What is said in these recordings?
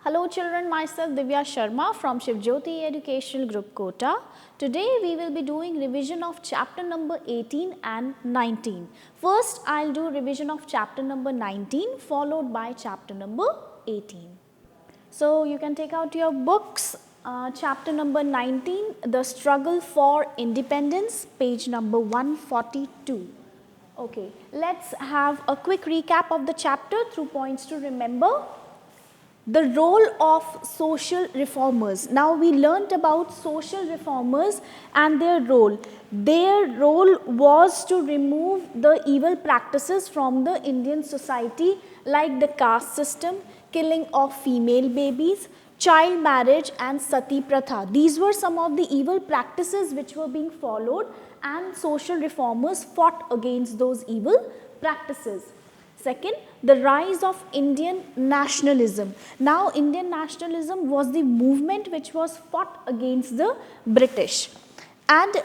Hello children, myself Divya Sharma from Shivjyoti Educational Group Kota. Today we will be doing revision of chapter number 18 and 19. First I'll do revision of chapter number 19 followed by chapter number 18. So you can take out your books, chapter number 19, The Struggle for Independence, page number 142. Okay, let's have a quick recap of the chapter through points to remember. The role of social reformers. Now we learnt about social reformers and their role. Their role was to remove the evil practices from the Indian society like the caste system, killing of female babies, child marriage and sati pratha. These were some of the evil practices which were being followed, and social reformers fought against those evil practices. Second, the rise of Indian nationalism. Now, Indian nationalism was the movement which was fought against the British. And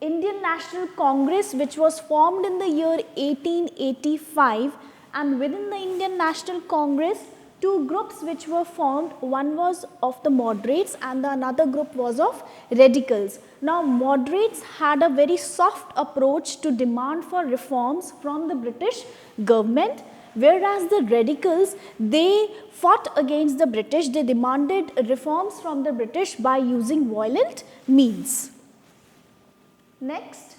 Indian National Congress, which was formed in the year 1885, and within the Indian National Congress, two groups which were formed. One was of the moderates and the another group was of radicals. Now moderates had a very soft approach to demand for reforms from the British government, whereas the radicals, they fought against the British. They demanded reforms from the British by using violent means. Next,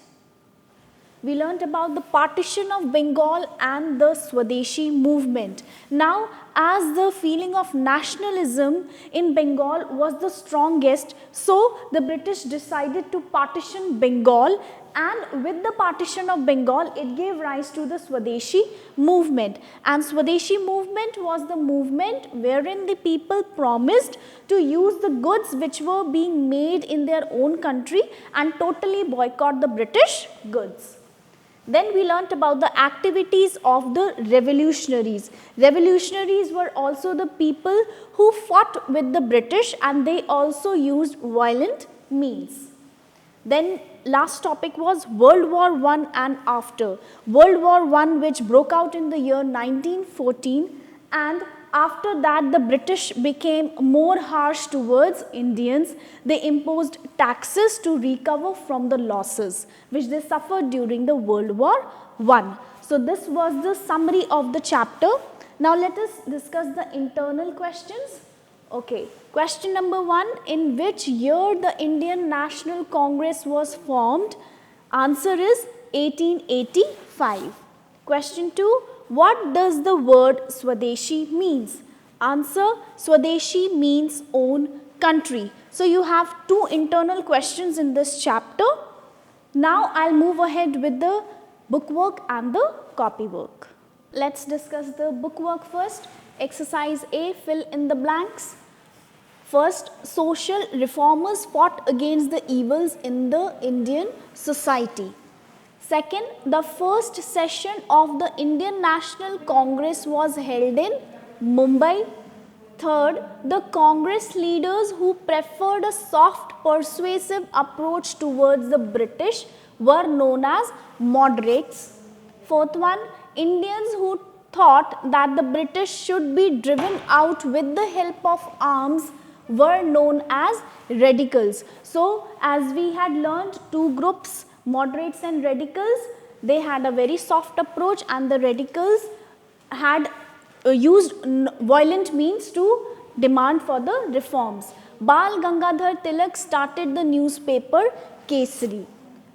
we learnt about the partition of Bengal and the Swadeshi movement. Now, as the feeling of nationalism in Bengal was the strongest, so the British decided to partition Bengal, and with the partition of Bengal, it gave rise to the Swadeshi movement. And Swadeshi movement was the movement wherein the people promised to use the goods which were being made in their own country and totally boycott the British goods. Then we learnt about the activities of the revolutionaries. Revolutionaries were also the people who fought with the British, and they also used violent means. Then last topic was World War I and after. World War I, which broke out in the year 1914, and after that the British became more harsh towards Indians. They imposed taxes to recover from the losses which they suffered during the World War I. So this was the summary of the chapter. Now let us discuss the internal questions. Okay, question number 1, in which year the Indian National Congress was formed? Answer is 1885. Question 2, what does the word Swadeshi means? Answer, Swadeshi means own country. So you have two internal questions in this chapter. Now I'll move ahead with the bookwork and the copywork. Let's discuss the bookwork first. Exercise A, fill in the blanks. First, social reformers fought against the evils in the Indian society. Second, the first session of the Indian National Congress was held in Mumbai. Third, the Congress leaders who preferred a soft, persuasive approach towards the British were known as moderates. Fourth one, Indians who thought that the British should be driven out with the help of arms were known as radicals. So, as we had learnt, two groups, moderates and radicals, they had a very soft approach, and the radicals had used violent means to demand for the reforms. Bal Gangadhar Tilak started the newspaper Kesari.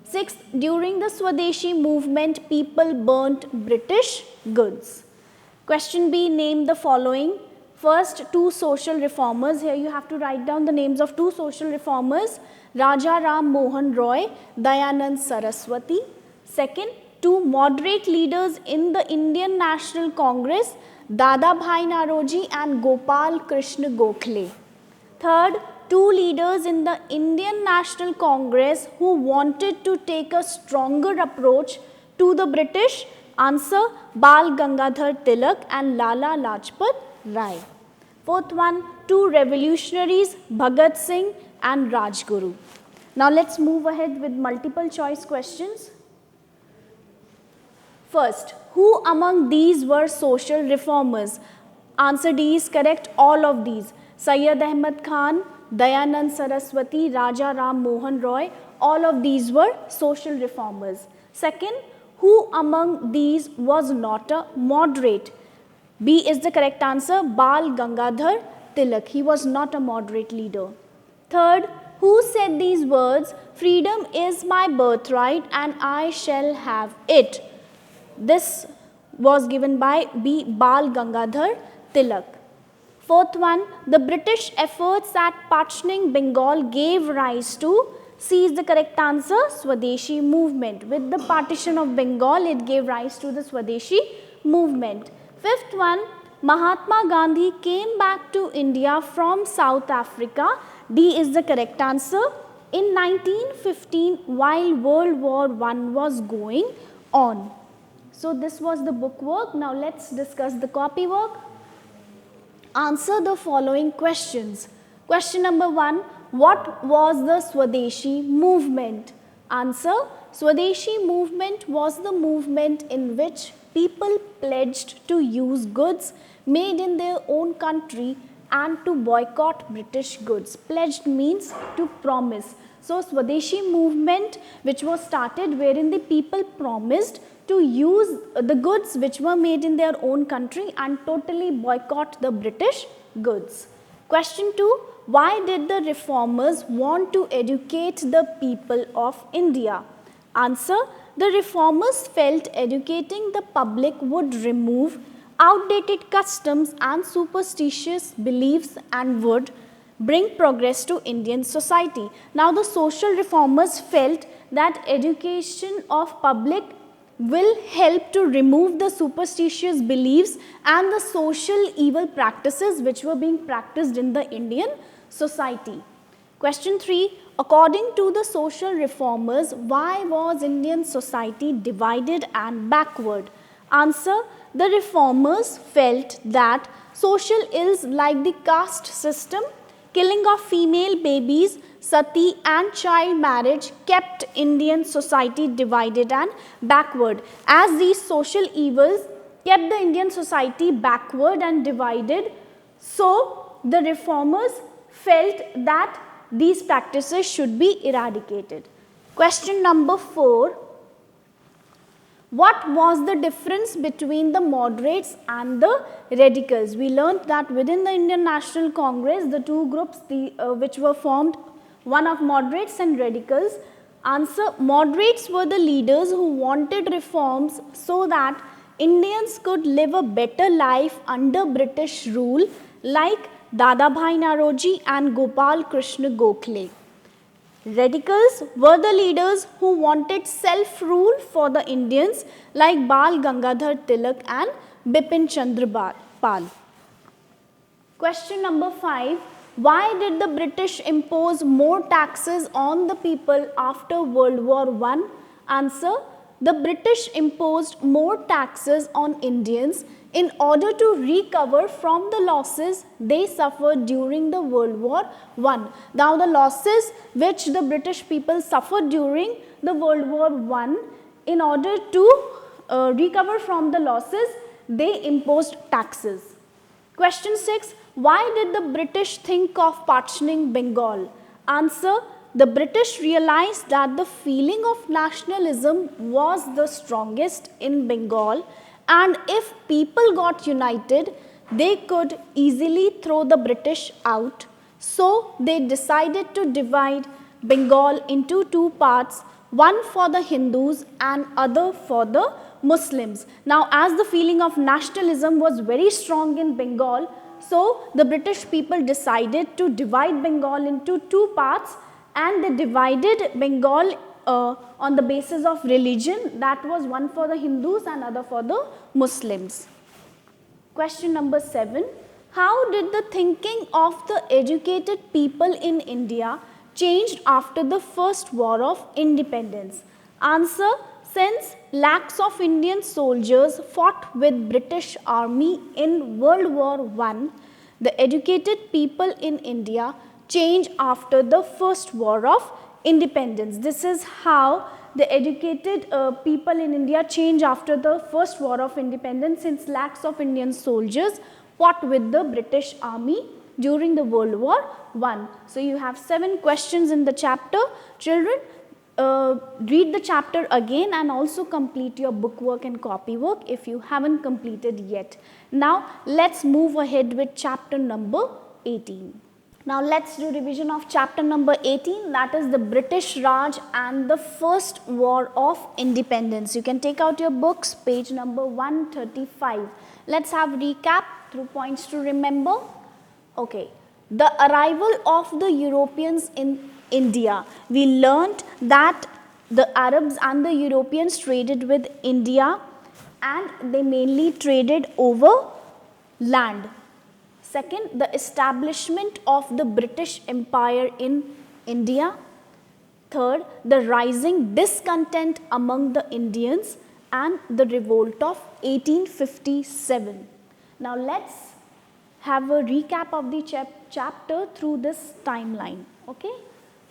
Sixth, during the Swadeshi movement, people burnt British goods. Question B, name the following. First, two social reformers. Here you have to write down the names of two social reformers. Raja Ram Mohan Roy, Dayanand Saraswati. Second, two moderate leaders in the Indian National Congress, Dada Bhai Naroji and Gopal Krishna Gokhale. Third, two leaders in the Indian National Congress who wanted to take a stronger approach to the British. Answer, Bal Gangadhar Tilak and Lala Lajpat Rai. Fourth one, two revolutionaries, Bhagat Singh and Rajguru. Now let's move ahead with multiple choice questions. First, who among these were social reformers? Answer D is correct, all of these. Sayyid Ahmad Khan, Dayanand Saraswati, Raja Ram Mohan Roy, all of these were social reformers. Second, who among these was not a moderate? B is the correct answer, Bal Gangadhar Tilak. He was not a moderate leader. Third, who said these words, freedom is my birthright and I shall have it? This was given by B. Bal Gangadhar Tilak. Fourth one, the British efforts at partitioning Bengal gave rise to, C is the correct answer, Swadeshi movement. With the partition of Bengal, it gave rise to the Swadeshi movement. Fifth one, Mahatma Gandhi came back to India from South Africa. D is the correct answer. In 1915, while World War I was going on. So this was the book work. Now let's discuss the copy work. Answer the following questions. Question number 1. What was the Swadeshi movement? Answer. Swadeshi movement was the movement in which people pledged to use goods made in their own country and to boycott British goods. Pledged means to promise. So Swadeshi movement, which was started wherein the people promised to use the goods which were made in their own country and totally boycott the British goods. Question 2. Why did the reformers want to educate the people of India? Answer. The reformers felt educating the public would remove outdated customs and superstitious beliefs and would bring progress to Indian society. Now the social reformers felt that education of public will help to remove the superstitious beliefs and the social evil practices which were being practiced in the Indian society. Question 3. According to the social reformers, why was Indian society divided and backward? Answer. The reformers felt that social ills like the caste system, killing of female babies, sati and child marriage kept Indian society divided and backward. As these social evils kept the Indian society backward and divided, so the reformers felt that these practices should be eradicated. Question number 4. What was the difference between the moderates and the radicals? We learnt that within the Indian National Congress, the two groups which were formed, one of moderates and radicals. Answer. Moderates were the leaders who wanted reforms so that Indians could live a better life under British rule, like Dadabhai Naoroji and Gopal Krishna Gokhale. Radicals were the leaders who wanted self-rule for the Indians, like Bal Gangadhar Tilak and Bipin Chandra Pal. Question number 5. Why did the British impose more taxes on the people after World War I? Answer. The British imposed more taxes on Indians in order to recover from the losses they suffered during the World War I. Now the losses which the British people suffered during the World War I, in order to recover from the losses, they imposed taxes. Question 6. Why did the British think of partitioning Bengal? Answer. The British realized that the feeling of nationalism was the strongest in Bengal, and if people got united, they could easily throw the British out. So they decided to divide Bengal into two parts, one for the Hindus and other for the Muslims. Now, as the feeling of nationalism was very strong in Bengal, so the British people decided to divide Bengal into two parts, and they divided Bengal on the basis of religion. That was one for the Hindus and other for the Muslims. Question number 7. How did the thinking of the educated people in India changed after the first war of independence? Answer. Since lakhs of Indian soldiers fought with British army in World War I, the educated people in India changed after the first war of independence. This is how the educated people in India changed after the first war of independence, since lakhs of Indian soldiers fought with the British Army during the World War I. So you have 7 questions in the chapter. Children, read the chapter again and also complete your book work and copy work if you haven't completed yet. Now let's move ahead with chapter number 18. Now let's do revision of chapter number 18, that is the British Raj and the First War of Independence. You can take out your books, page number 135. Let's have recap through points to remember. Okay, the arrival of the Europeans in India. We learnt that the Arabs and the Europeans traded with India and they mainly traded over land. Second, the establishment of the British Empire in India. Third, the rising discontent among the Indians and the revolt of 1857. Now let's have a recap of the chapter through this timeline. Okay.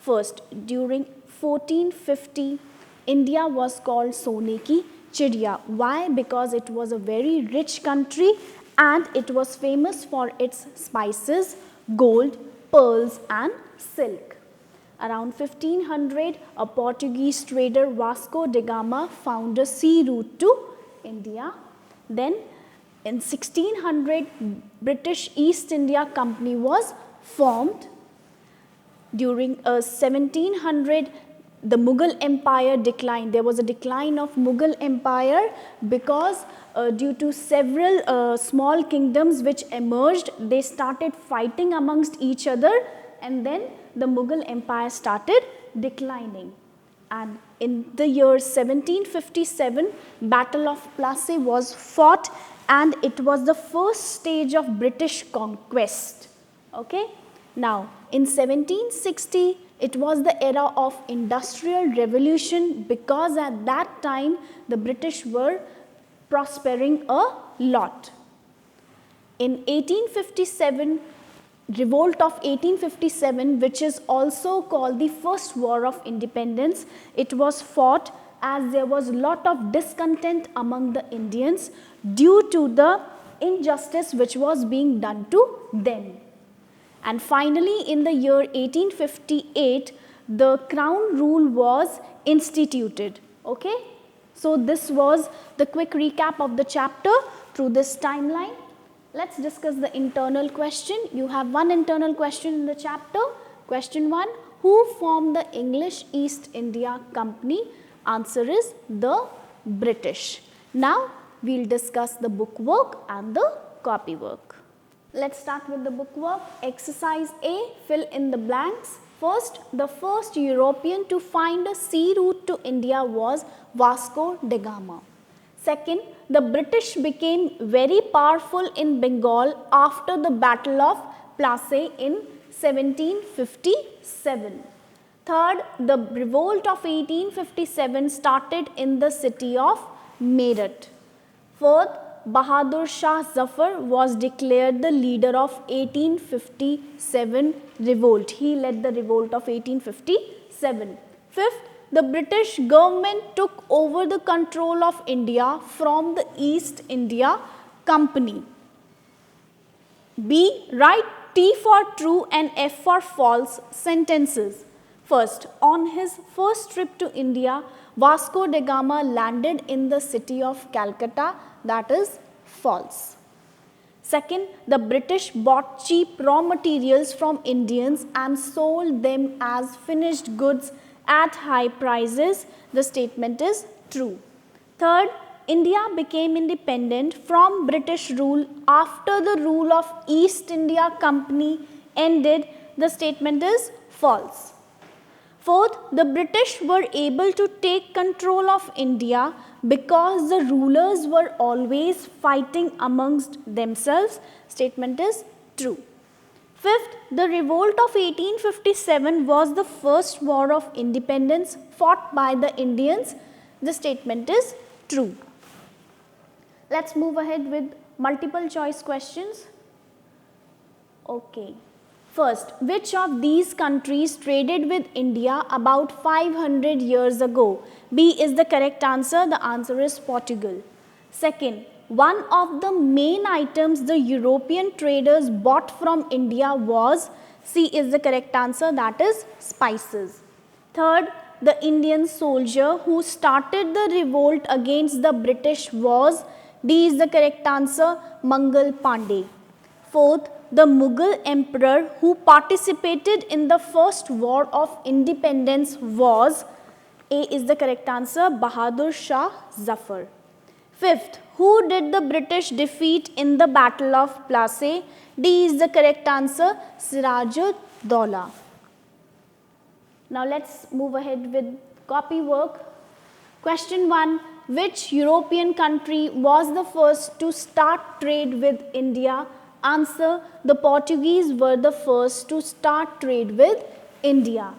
First, during 1450, India was called Sone ki Chidiya. Why? Because it was a very rich country and it was famous for its spices, gold, pearls and silk. Around 1500, a Portuguese trader Vasco da Gama found a sea route to India. Then in 1600, British East India Company was formed. During 1700, the Mughal Empire declined. There was a decline of Mughal Empire because due to several small kingdoms which emerged, they started fighting amongst each other and then the Mughal Empire started declining. And in the year 1757, Battle of Plassey was fought and it was the first stage of British conquest. Okay? Now, in 1760, it was the era of Industrial Revolution because at that time the British were prospering a lot. In 1857, revolt of 1857, which is also called the First War of Independence, it was fought as there was a lot of discontent among the Indians due to the injustice which was being done to them. And finally, in the year 1858, the crown rule was instituted. Okay? So this was the quick recap of the chapter through this timeline. Let's discuss the internal question. You have one internal question in the chapter. Question 1, who formed the English East India Company? Answer is the British. Now, we'll discuss the book work and the copy work. Let's start with the book work. Exercise A, fill in the blanks. First, the first European to find a sea route to India was Vasco da Gama. Second, the British became very powerful in Bengal after the Battle of Plassey in 1757. Third, the revolt of 1857 started in the city of Meerut. Fourth, Bahadur Shah Zafar was declared the leader of 1857 revolt. He led the revolt of 1857. Fifth, the British government took over the control of India from the East India Company. B, write T for true and F for false sentences. First, on his first trip to India, Vasco da Gama landed in the city of Calcutta. That is false. Second, the British bought cheap raw materials from Indians and sold them as finished goods at high prices. The statement is true. Third, India became independent from British rule after the rule of East India Company ended. The statement is false. Fourth, the British were able to take control of India because the rulers were always fighting amongst themselves. Statement is true. Fifth, the revolt of 1857 was the first war of independence fought by the Indians. The statement is true. Let's move ahead with multiple choice questions. Okay. First, which of these countries traded with India about 500 years ago? B is the correct answer. The answer is Portugal. Second, one of the main items the European traders bought from India was, C is the correct answer, that is spices. Third, the Indian soldier who started the revolt against the British was, D is the correct answer, Mangal Pandey. Fourth, the Mughal emperor who participated in the first war of independence was, A is the correct answer, Bahadur Shah Zafar. Fifth, who did the British defeat in the Battle of Plassey? D is the correct answer, Siraj-ud-Daulah. Now let's move ahead with copy work. Question 1. Which European country was the first to start trade with India? Answer. The Portuguese were the first to start trade with India.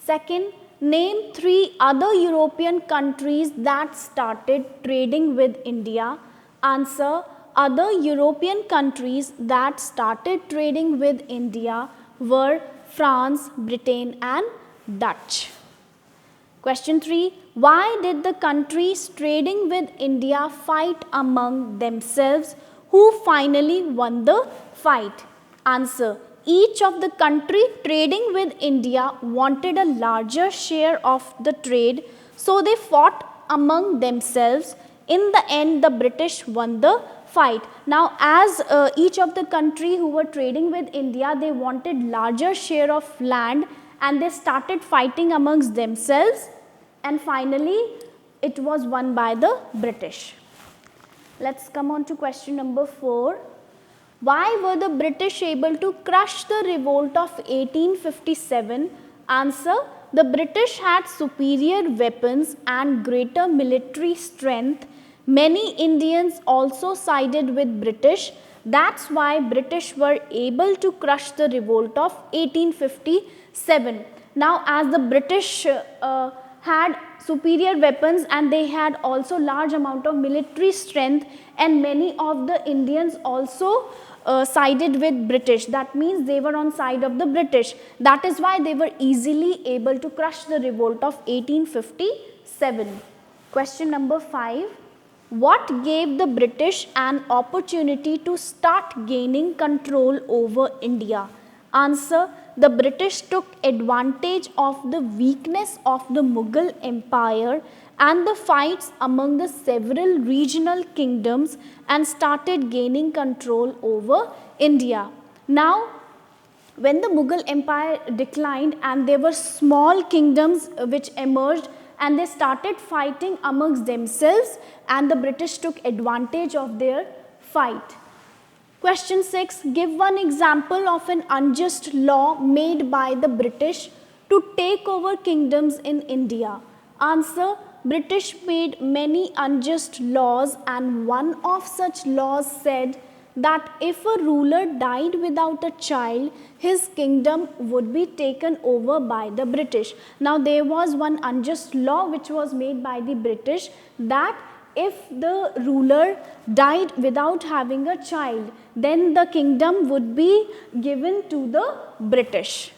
Second. Name 3 other European countries that started trading with India. Answer. Other European countries that started trading with India were France, Britain and Dutch. Question 3. Why did the countries trading with India fight among themselves? Who finally won the fight? Answer. Each of the country trading with India wanted a larger share of the trade, so they fought among themselves. In the end, the British won the fight. Now, as each of the country who were trading with India, they wanted larger share of land and they started fighting amongst themselves, and finally it was won by the British. Let's come on to question number 4. Why were the British able to crush the revolt of 1857? Answer. The British had superior weapons and greater military strength. Many Indians also sided with British. That's why British were able to crush the revolt of 1857. Now, as the British had superior weapons and they had also large amount of military strength, and many of the Indians also sided with British. That means they were on side of the British. That is why they were easily able to crush the revolt of 1857. Question number 5. What gave the British an opportunity to start gaining control over India? Answer. The British took advantage of the weakness of the Mughal Empire and the fights among the several regional kingdoms and started gaining control over India. Now, when the Mughal Empire declined and there were small kingdoms which emerged and they started fighting amongst themselves, and the British took advantage of their fight. Question 6. Give one example of an unjust law made by the British to take over kingdoms in India. Answer. British made many unjust laws, and one of such laws said that if a ruler died without a child, his kingdom would be taken over by the British. Now, there was one unjust law which was made by the British, that if the ruler died without having a child, then the kingdom would be given to the British.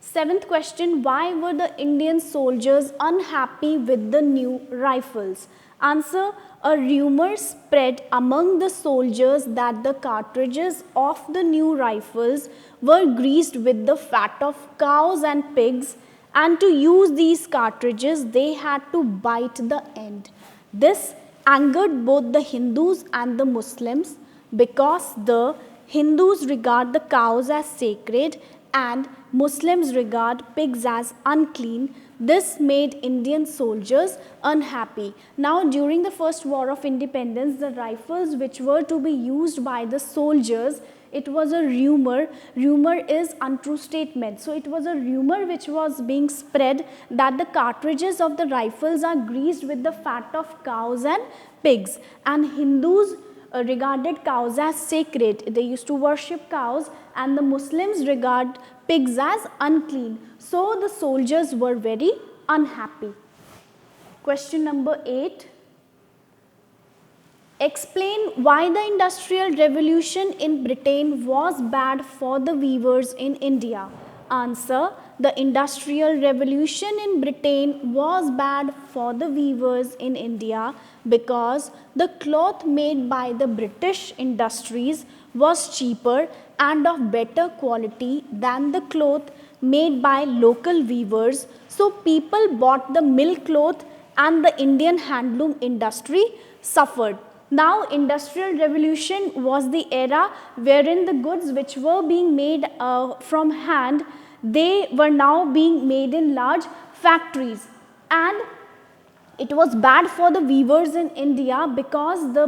7th question. Why were the Indian soldiers unhappy with the new rifles? Answer. A rumor spread among the soldiers that the cartridges of the new rifles were greased with the fat of cows and pigs, and to use these cartridges they had to bite the end. This angered both the Hindus and the Muslims, because the Hindus regard the cows as sacred and Muslims regard pigs as unclean. This made Indian soldiers unhappy. Now, during the first war of independence, the rifles which were to be used by the soldiers, it was a rumor. Rumor is untrue statement. So, it was a rumor which was being spread that the cartridges of the rifles are greased with the fat of cows and pigs. And Hindus regarded cows as sacred. They used to worship cows, and the Muslims regard pigs as unclean. So, the soldiers were very unhappy. Question number 8. Explain why the Industrial Revolution in Britain was bad for the weavers in India. Answer. The Industrial Revolution in Britain was bad for the weavers in India because the cloth made by the British industries was cheaper and of better quality than the cloth made by local weavers. So people bought the mill cloth and the Indian handloom industry suffered. Now, Industrial Revolution was the era wherein the goods which were being made from hand, they were now being made in large factories, and it was bad for the weavers in India because the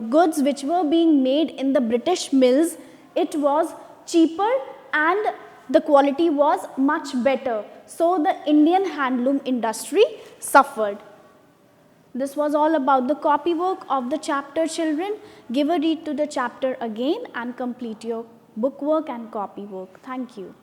goods which were being made in the British mills, it was cheaper and the quality was much better. So the Indian handloom industry suffered. This was all about the copy work of the chapter, children. Give a read to the chapter again and complete your book work and copy work. Thank you.